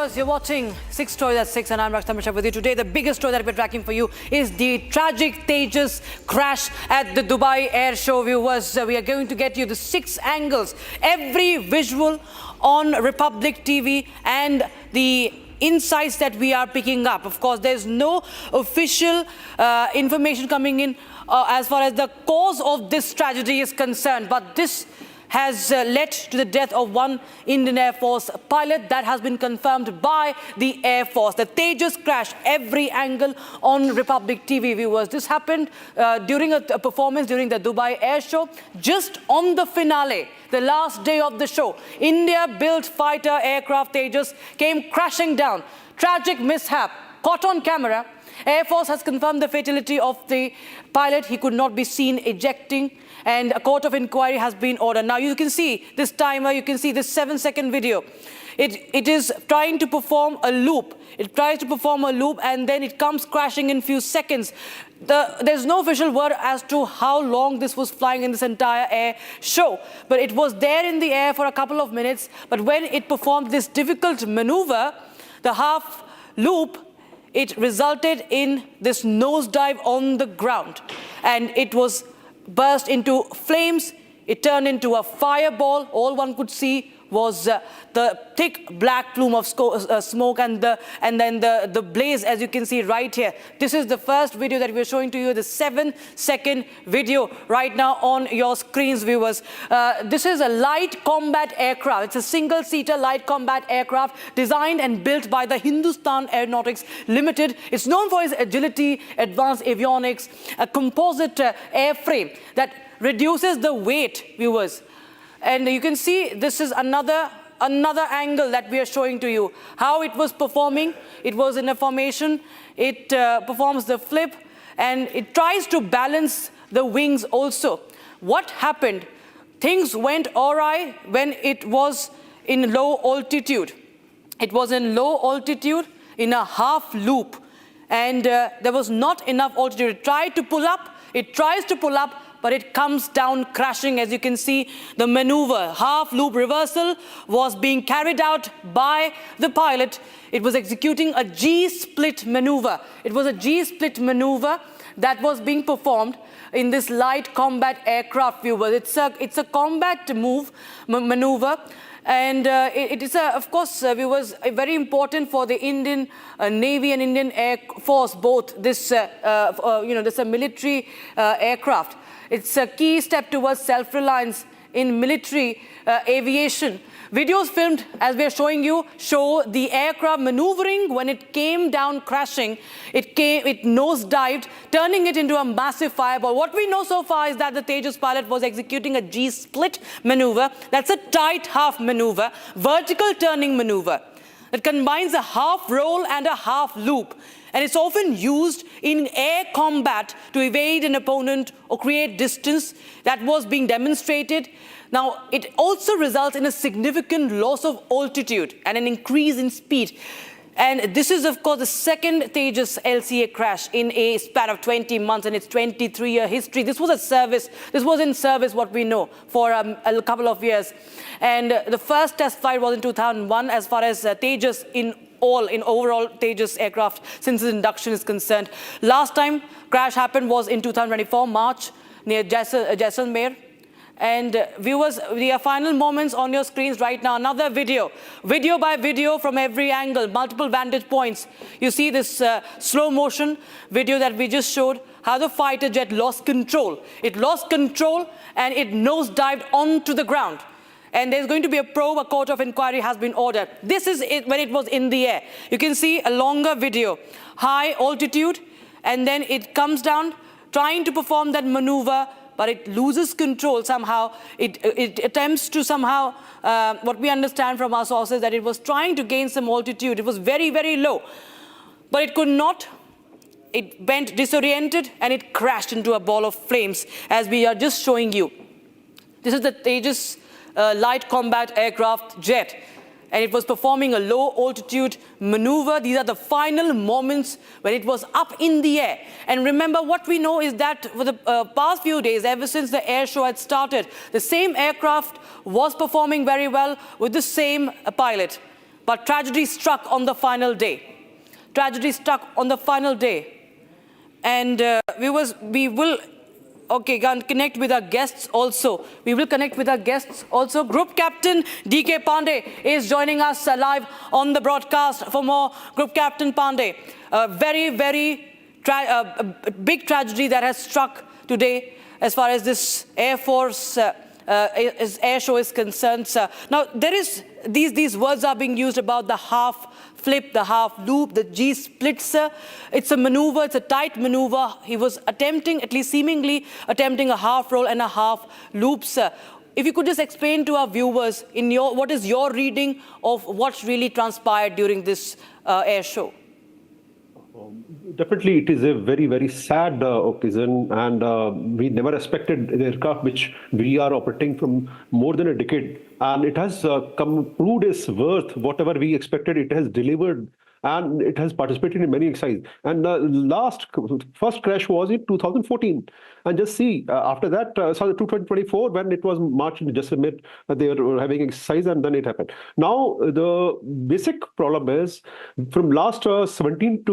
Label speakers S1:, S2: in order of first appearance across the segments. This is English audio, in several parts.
S1: viewers, you're watching 6 Stories at 6 and I'm Recruitment with you. Today, the biggest story that we're tracking for you is the tragic Tejas crash at the Dubai Air Show. Viewers, we are going to get you the 6 angles, every visual on Republic TV and the insights that we are picking up. Of course, there's no official information coming in as far as the cause of this tragedy is concerned, but this has led to the death of one Indian Air Force pilot. That has been confirmed by the Air Force. The Tejas crash, every angle on Republic TV, viewers. This happened during a performance during the Dubai Air Show, just on the finale, the last day of the show. India-built fighter aircraft Tejas came crashing down. Tragic mishap, caught on camera. Air Force has confirmed the fatality of the pilot. He could not be seen ejecting, and a court of inquiry has been ordered. Now you can see this timer, you can see this 7-second video. It is trying to perform a loop. It tries to perform a loop and then it comes crashing in few seconds. There's no official word as to how long this was flying in this entire air show, but it was there in the air for a couple of minutes. But when it performed this difficult maneuver, the half loop, it resulted in this nosedive on the ground, and it was burst into flames. It turned into a fireball. All one could see was the thick black plume of smoke and then the blaze, as you can see right here. This is the first video that we're showing to you, the 7-second video right now on your screens, viewers. This is a light combat aircraft. It's a single-seater light combat aircraft designed and built by the Hindustan Aeronautics Limited. It's known for its agility, advanced avionics, a composite airframe that reduces the weight, viewers. And you can see this is another angle that we are showing to you. How it was performing. It was in a formation. It performs the flip and it tries to balance the wings also. What happened? Things went awry when it was in low altitude. It was in low altitude in a half loop, and there was not enough altitude. It tried to pull up. It tries to pull up, but it comes down crashing. As you can see, the maneuver, half-loop reversal, was being carried out by the pilot. It was executing a G-split maneuver. It was a G-split maneuver that was being performed in this light combat aircraft, viewers. It's a combat maneuver. And it is, of course, viewers, very important for the Indian Navy and Indian Air Force, both. This, this is a military aircraft. It's a key step towards self-reliance in military aviation. Videos filmed, as we are showing you, show the aircraft maneuvering. When it came down crashing, it nosedived, turning it into a massive fireball. What we know so far is that the Tejas pilot was executing a G-split maneuver. That's a tight half maneuver, vertical turning maneuver. It combines a half roll and a half loop. And it's often used in air combat to evade an opponent or create distance. That was being demonstrated. Now, it also results in a significant loss of altitude and an increase in speed. And this is, of course, the second Tejas LCA crash in a span of 20 months in its 23-year history. This was in service, what we know, for a couple of years. And the first test flight was in 2001, as far as Tejas in overall Tejas aircraft since its induction is concerned. Last time crash happened was in 2024, March, near Jaisalmer. And viewers, the final moments on your screens right now, another video by video from every angle, multiple vantage points. You see this slow motion video that we just showed, how the fighter jet lost control. It lost control and it nosedived onto the ground. And there's going to be a probe. A court of inquiry has been ordered. This is it when it was in the air. You can see a longer video, high altitude, and then it comes down, trying to perform that maneuver, but it loses control somehow. It attempts to somehow, what we understand from our sources, that it was trying to gain some altitude. It was very, very low, but it could not. It went disoriented and it crashed into a ball of flames, as we are just showing you. This is the Tejas light combat aircraft jet, and it was performing a low altitude maneuver. These are the final moments when it was up in the air. And remember, what we know is that for the past few days, ever since the air show had started, the same aircraft was performing very well with the same pilot. But tragedy struck on the final day. Tragedy struck on the final day. And we will connect with our guests also. We will connect with our guests also. Group Captain D.K. Pandey is joining us live on the broadcast for more. Group Captain Pandey, a very, very big tragedy that has struck today as far as this Air Force air show is concerned. Now, there is these words are being used about the half flip, the half loop, the G splits. It's a maneuver, it's a tight maneuver. He was attempting, at least seemingly, attempting a half roll and a half loop. If you could just explain to our viewers, what is your reading of what's really transpired during this air show?
S2: Definitely, it is a very, very sad occasion, and we never expected the aircraft which we are operating from more than a decade, and it has proved its worth. Whatever we expected, it has delivered, and it has participated in many exercises. And the first crash was in 2014, and just see after that, 2024, when it was March in Jaisalmer, they were having exercise, and then it happened. Now the basic problem is from last 17th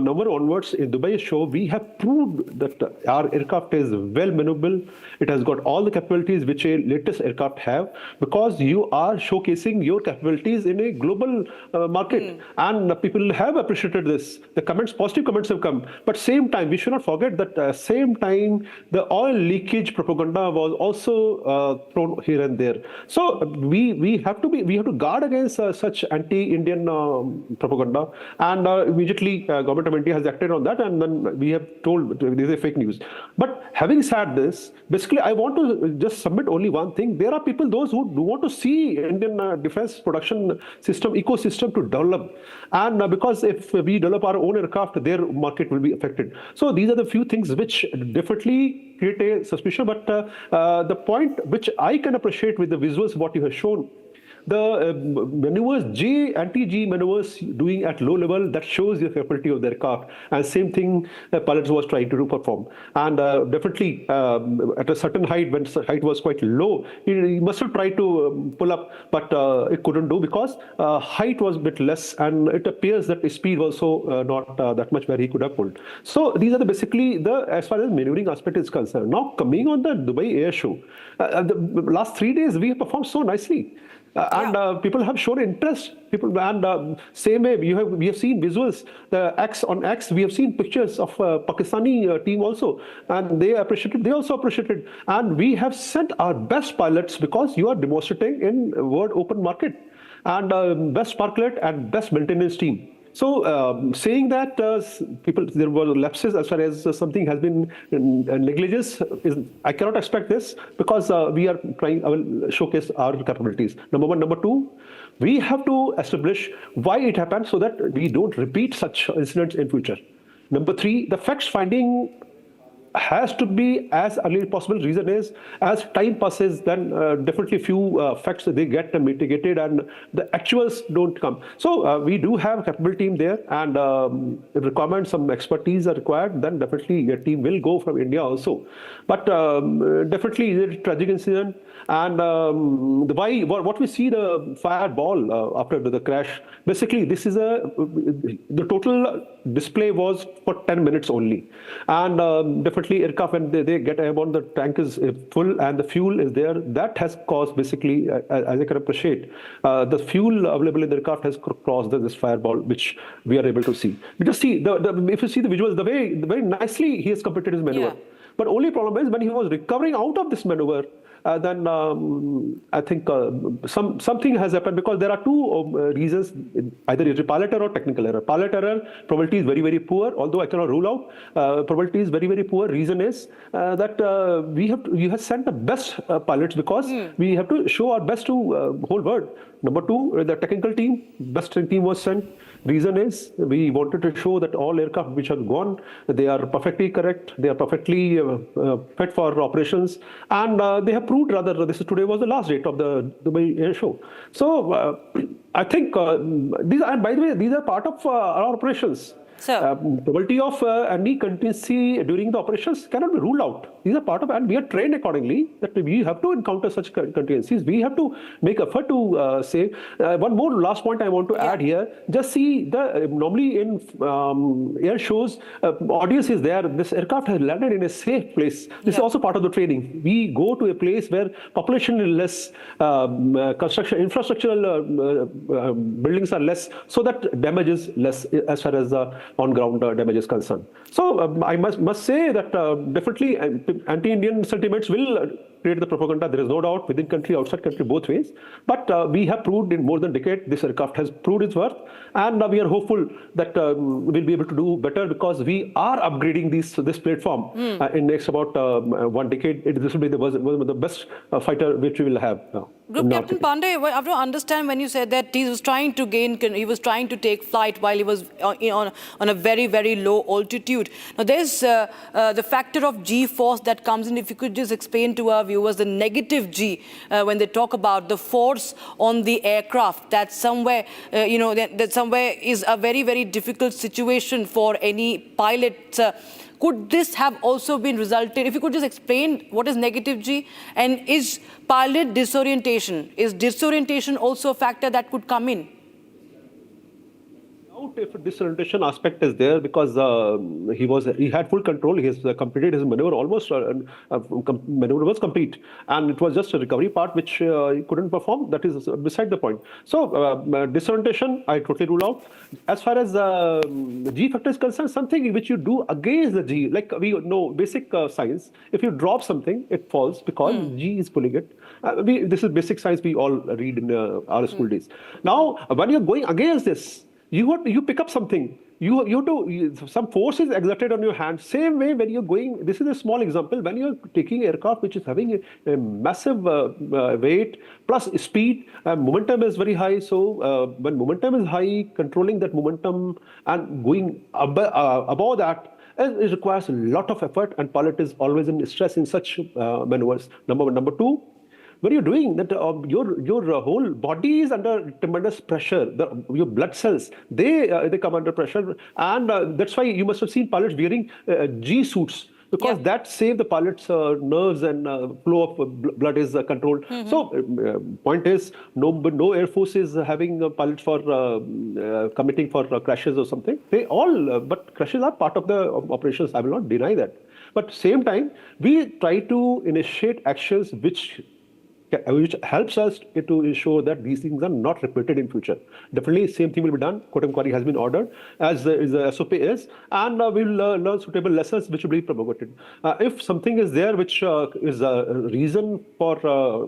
S2: November onwards in Dubai show, we have proved that our aircraft is well maneuverable. It has got all the capabilities which a latest aircraft have, because you are showcasing your capabilities in a global market. And people have appreciated this. The positive comments have come. But same time, we should not forget that same time, the oil leakage propaganda was also thrown here and there. So we have to guard against such anti-Indian propaganda. And immediately, government of India has acted on that, and then we have told this is fake news. But having said this, basically, I want to just submit only one thing. There are people, those who do want to see Indian defense production system, ecosystem to develop. And because if we develop our own aircraft, their market will be affected. So these are the few things which definitely create a suspicion. But the point which I can appreciate with the visuals, what you have shown, the maneuvers, anti-G maneuvers doing at low level, that shows the capability of the aircraft. And same thing the pilots was trying to perform. And definitely at a certain height, when the height was quite low, he must have tried to pull up, but it couldn't do because height was a bit less, and it appears that speed was also not that much where he could have pulled. So these are basically as far as maneuvering aspect is concerned. Now coming on the Dubai Air Show, the last 3 days we have performed so nicely. And people have shown interest. Same way we have seen visuals. On X, we have seen pictures of Pakistani team also, and they appreciated. They also appreciated, and we have sent our best pilots because you are demonstrating in world open market, and best sparklet and best maintenance team. So saying that there were lapses as far as something has been negligence, I cannot expect this, because we are trying, I will showcase our capabilities. Number one. Number two, we have to establish why it happened so that we don't repeat such incidents in future. Number three, the facts finding has to be as early as possible. Reason is, as time passes, then definitely few facts they get mitigated and the actuals don't come. So we do have a capable team there, and if requirements, some expertise are required, then definitely a team will go from India also. But definitely it's a tragic incident. And what we see, the fireball after the crash, basically this is the total display was for 10 minutes only. And definitely aircraft, when they get airborne, the tank is full and the fuel is there. That has caused basically, as I can appreciate, the fuel available in the aircraft has crossed this fireball, which we are able to see. You just see, if you see the visuals, the very nicely he has completed his maneuver. Yeah. But only problem is when he was recovering out of this maneuver, then I think something has happened, because there are two reasons: either it's a pilot error or technical error. Pilot error probability is very, very poor, although I cannot rule out. Probability is very, very poor. Reason is that you have sent the best pilots, because we have to show our best to whole world. Number two, the technical team, best team was sent. Reason is we wanted to show that all aircraft which have gone, they are perfectly correct, they are perfectly fit for operations, and they have proved rather. Today was the last date of the Dubai Air Show. So I think these are, by the way, these are part of our operations.
S1: Sir.
S2: Probability of any contingency during the operations cannot be ruled out. These are part of, and we are trained accordingly that we have to encounter such contingencies. We have to make effort to say. One more last point I want to add here. Just see the normally in air shows, audience is there. This aircraft has landed in a safe place. This is also part of the training. We go to a place where population is less, construction, infrastructural buildings are less, so that damage is less as far as the on-ground damage is concerned. So I must say that definitely anti-Indian sentiments will create the propaganda. There is no doubt within country, outside country, both ways. But we have proved in more than a decade this aircraft has proved its worth, and we are hopeful that we'll be able to do better because we are upgrading this platform in next about 1 decade. This will be one of the best fighter which we will have.
S1: Group Captain Pandey, I have to understand when you said that he was trying to take flight while he was on a very, very low altitude. Now there's the factor of G-force that comes in. If you could just explain to our viewers the negative G when they talk about the force on the aircraft, that somewhere, that somewhere is a very, very difficult situation for any pilot. Could this have also been resulted, if you could just explain what is negative G, and is pilot disorientation, is disorientation also a factor that could come in?
S2: If a disorientation aspect is there, because he had full control, he has completed his maneuver almost, maneuver was complete, and it was just a recovery part which he couldn't perform. That is beside the point. So disorientation, I totally rule out. As far as the G factor is concerned, something which you do against the G, like we know basic science. If you drop something, it falls because G is pulling it. This is basic science we all read in our school days. Now, when you're going against this, you pick up something. Some force is exerted on your hand. Same way when you're going. This is a small example. When you're taking aircraft which is having a massive weight plus speed, momentum is very high. So when momentum is high, controlling that momentum and going above that, it requires a lot of effort, and pilot is always in stress in such maneuvers. Number one. Number two, when you're doing that, your whole body is under tremendous pressure. Your blood cells, they come under pressure, and that's why you must have seen pilots wearing G suits, because that save the pilot's nerves and flow of blood is controlled. So point is, no Air Force is having pilots for committing for crashes or something. They all, but crashes are part of the operations. I will not deny that. But same time, we try to initiate actions which helps us to ensure that these things are not repeated in future. Definitely, same thing will be done. Court inquiry has been ordered, as the SOP is, and we will learn suitable lessons which will be propagated. If something is there which is a reason for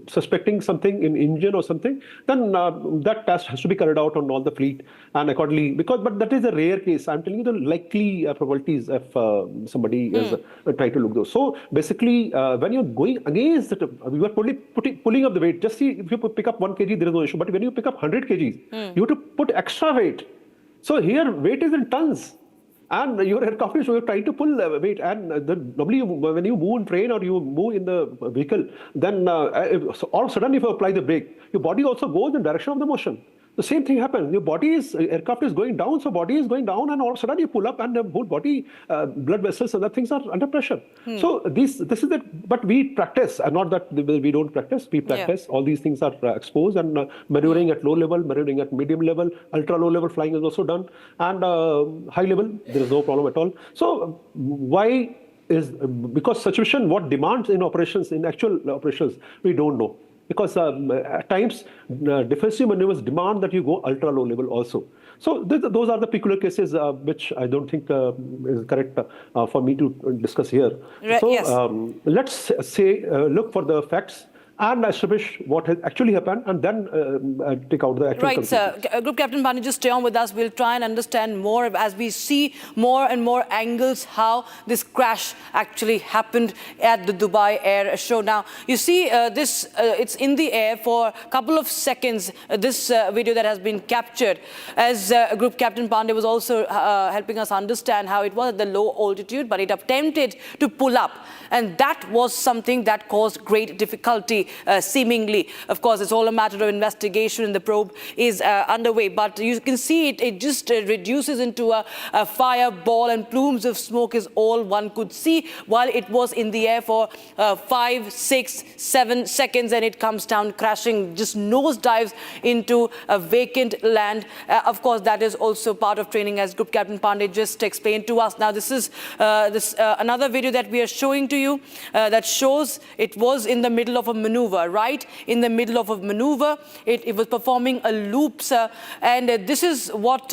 S2: suspecting something in engine or something, then that task has to be carried out on all the fleet, and accordingly, but that is a rare case. I'm telling you the likely probabilities if somebody is trying to look those. So basically, when you're going against it, we were pulling up the weight. Just see, if you pick up 1 kg, there is no issue. But when you pick up 100 kgs, you have to put extra weight. So here, weight is in tons. And your aircraft is trying to pull weight. And normally, when you move in train or you move in the vehicle, then all of a sudden, if you apply the brake, your body also goes in the direction of the motion. The same thing happens. Your aircraft is going down, so body is going down, and all of a sudden you pull up, and the whole body, blood vessels, and other things are under pressure. So this is it. But we practice, and not that we don't practice. We practice. All these things are exposed, and maneuvering at low level, maneuvering at medium level, ultra low level flying is also done, and high level there is no problem at all. So why is because situation what demands in operations, in actual operations, we don't know. Because at times, defensive maneuvers demand that you go ultra low level also. So those are the peculiar cases which I don't think is correct for me to discuss here. So let's say look for the facts and establish what has actually happened, and then take out the actual conclusions.
S1: Sir. Group Captain Pandey, just stay on with us. We'll try and understand more as we see more and more angles how this crash actually happened at the Dubai Air Show. Now, you see it's in the air for a couple of seconds, this video that has been captured, as Group Captain Pandey was also helping us understand how it was at the low altitude, but it attempted to pull up. And that was something that caused great difficulty. seemingly. Of course, it's all a matter of investigation and the probe is underway. But you can see it just reduces into a fireball, and plumes of smoke is all one could see while it was in the air for 5, 6, 7 seconds, and it comes down crashing, just nosedives into a vacant land. Of course, that is also part of training, as Group Captain Pandey just explained to us. Now, this is another video that we are showing to you that shows it was in the middle of a maneuver, right? In the middle of a maneuver, it was performing a loop, and this is what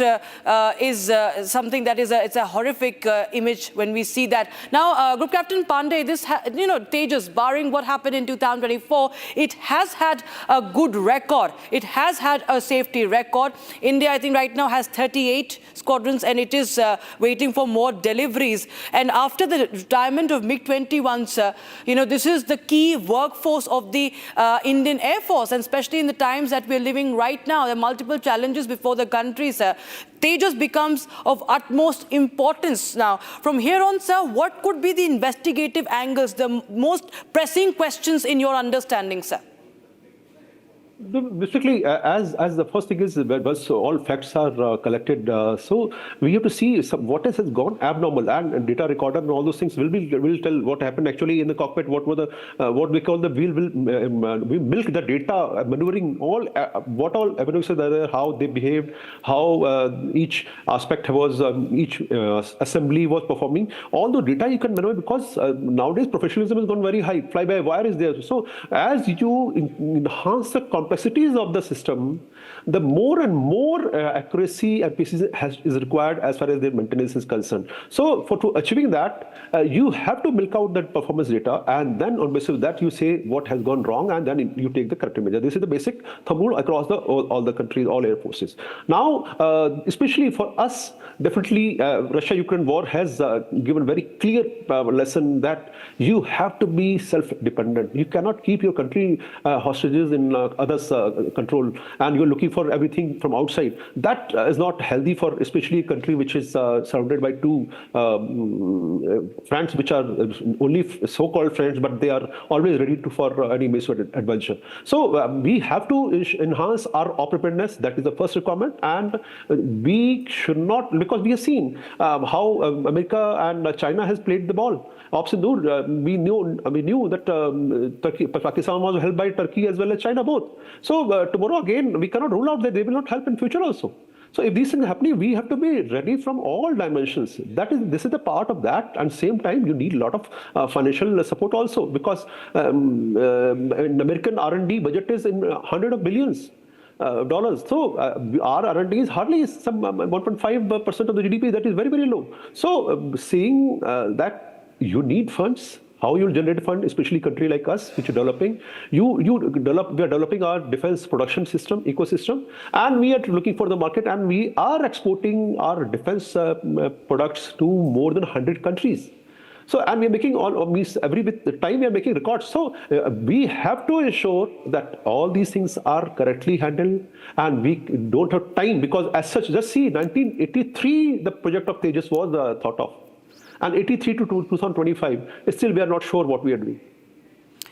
S1: is something that is it's a horrific image when we see that. Now, Group Captain Pandey, this Tejas, barring what happened in 2024, it has had a good record. It has had a safety record. India, I think, right now has 38 squadrons, and it is waiting for more deliveries. And after the retirement of MiG-21s, this is the key workforce of the Indian Air Force, and especially in the times that we're living right now, there are multiple challenges before the country, sir. Tejas becomes of utmost importance now. From here on, sir, what could be the investigative angles, the most pressing questions in your understanding, sir?
S2: Basically, as the first thing is, once all facts are collected, so we have to see what has gone abnormal, and data recorder and all those things will tell what happened actually in the cockpit. What were the what we call the we milk the data, maneuvering all what all evidence are there, how they behaved, how each aspect was, each assembly was performing. All the data you can maneuver, because nowadays professionalism has gone very high. Fly-by-wire is there. So as you enhance the complexities of the system, the more and more accuracy and precision is required as far as their maintenance is concerned. So to achieving that, you have to milk out that performance data, and then on basis of that you say what has gone wrong, and then you take the corrective measure. This is the basic thumb rule across all the countries, all air forces. Now, especially for us, definitely Russia-Ukraine war has given very clear lesson that you have to be self-dependent. You cannot keep your country hostages in others' control, and you're looking for everything from outside. That is not healthy for especially a country which is surrounded by two friends, which are only so-called friends, but they are always ready for any major adventure. So we have to enhance our preparedness. That is the first requirement, and we should not, because we have seen how America and China has played the ball. Op Sindoor, we knew that Pakistan was held by Turkey as well as China both. So tomorrow again, we cannot rule out that they will not help in future also. So if these things are happening, we have to be ready from all dimensions. This is the part of that, and same time you need a lot of financial support also, because American R&D budget is in hundreds of billions. Dollars. So our R&D is hardly some 1.5% of the GDP. That is very, very low. So seeing that you need funds, how you'll generate a fund, especially a country like us, which are developing. We are developing our defense production system, ecosystem, and we are looking for the market, and we are exporting our defense products to more than 100 countries. So, and we are making every time we are making records. So we have to ensure that all these things are correctly handled, and we don't have time, because as such, just see, 1983, the project of Tejas was thought of, and 83 to 2025, still we are not sure what we are doing.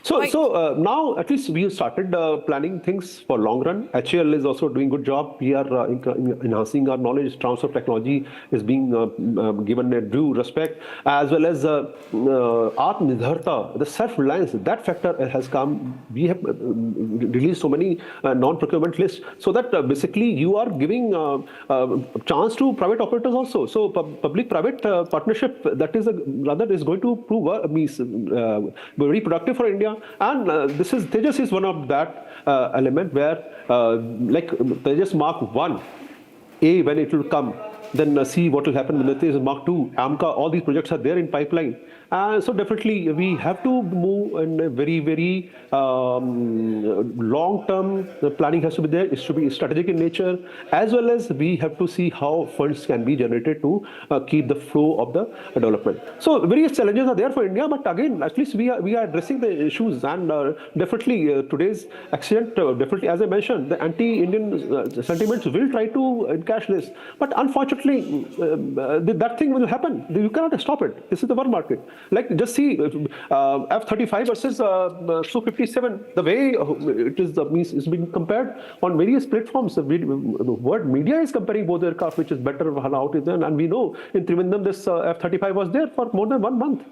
S2: So, now at least we have started planning things for long run. HAL is also doing good job. We are enhancing our knowledge. Transfer of technology is being given a due respect, as well as Atmanirbharta, the self-reliance. That factor has come. We have released so many non-procurement lists, so that basically you are giving chance to private operators also. So public-private partnership, that is rather is going to prove very productive for India. And Tejas is one of that element where, like Tejas Mark 1A, when it will come, then see what will happen when Tejas Mark 2, AMCA, all these projects are there in pipeline. So definitely we have to move in a very, very long-term planning has to be there. It should be strategic in nature, as well as we have to see how funds can be generated to keep the flow of the development. So various challenges are there for India, but again, at least we are addressing the issues, and definitely today's accident, definitely, as I mentioned, the anti-Indian sentiments will try to encash this, but unfortunately, that thing will happen. You cannot stop it. This is the war market. Like, just see F-35 versus Su-57. The way it is means is being compared on various platforms. The word media is comparing both aircraft, which is better, how it is done. And we know in Trivandrum this F-35 was there for more than 1 month.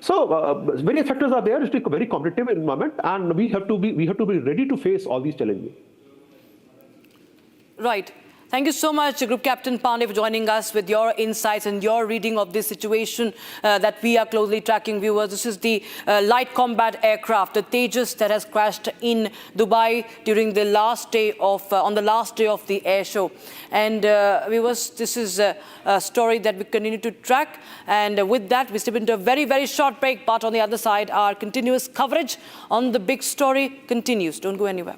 S2: So various factors are there. It's a very competitive environment, and we have to be ready to face all these challenges.
S1: Right. Thank you so much, Group Captain Pandey, for joining us with your insights and your reading of this situation that we are closely tracking, viewers. This is the light combat aircraft, the Tejas, that has crashed in Dubai during the last day of, on the last day of the air show. And viewers, this is a story that we continue to track. And with that, we step into a very, very short break. But on the other side, our continuous coverage on the big story continues. Don't go anywhere.